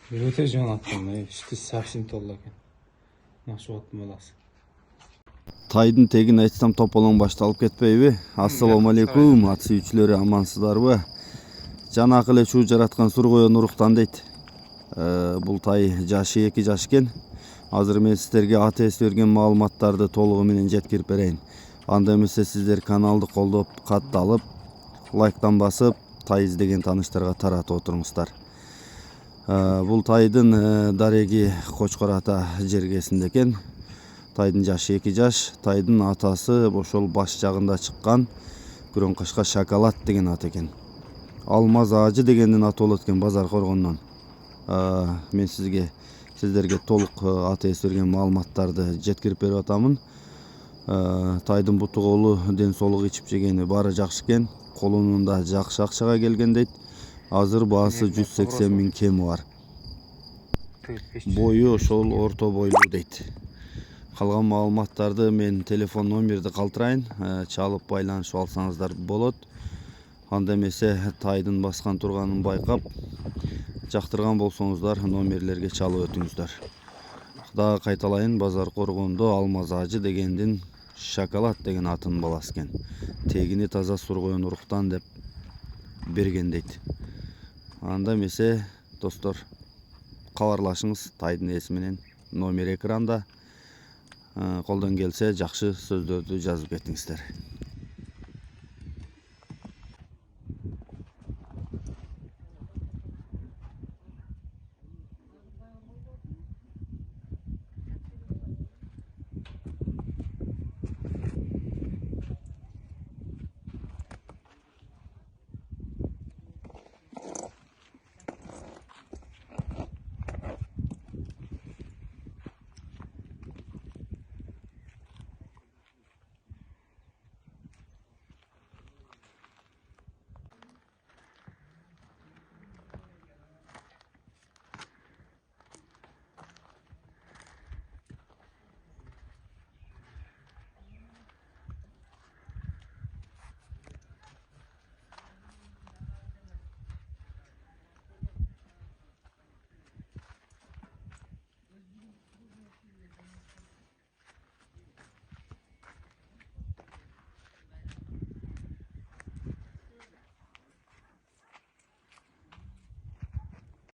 Өте жаман аттым, ішті совсем толы екен. Нашу аттым баласы. Тайдын тегин айтсам тополоң башталып кетпейби? Ассалому алейкум, ат сүйүүчүлөрү, амансыздарбы? Жанакы эле чуу жараткан Сургоен уруктан дейт. Бул тай жашы 2 жаш экен. Азыр мен сиздерге ат ээси берген маалыматтарды толугу менен жеткирип берейин. Анда эмесе сиздер каналды колдоп, катталып, лайктан басып, тай издеген тааныштарга таратып отуруңуздар. Бул тайдын дареги Кочкор ата жергесинде экен. Тайдын жашы 2 жаш. Тайдын атасы ошол баш жагында чыккан Күрөңкашка Шоколад деген ат экен. Алмаз Ажы дегендин аты болот экен Базар Коргондон. Мен сиздерге толук ат ээси берген маалыматтарды жеткирип берип атамын. Тайдын буту колу, ден соолугу, ичип жегени баары жакшы экен. Колунунда жакшы акчага келген дейт. Азыр баасы 180 миң кеми бар. Бою ошол орто бойлуу дейт. Калган маалыматтарды мен телефон номерди калтырайын, чалып байланышып алсаңыздар болот. Анда эмесе тайдын баскан турганын байкап, жактырган болсоңуздар номерлерге чалып өтүңүздөр. Дагы кайталайын, Базар Коргондо Алмаз Ажы дегендин Шоколад деген атын баласы экен. Тегини таза Сургоен уруктан деп берген дейт. Анда эмесе достор, кабарлашыңыз, тайдын ээси менен номер экранда. Колдон келсе жакшы сөздөрдү жазып кетиңиздер.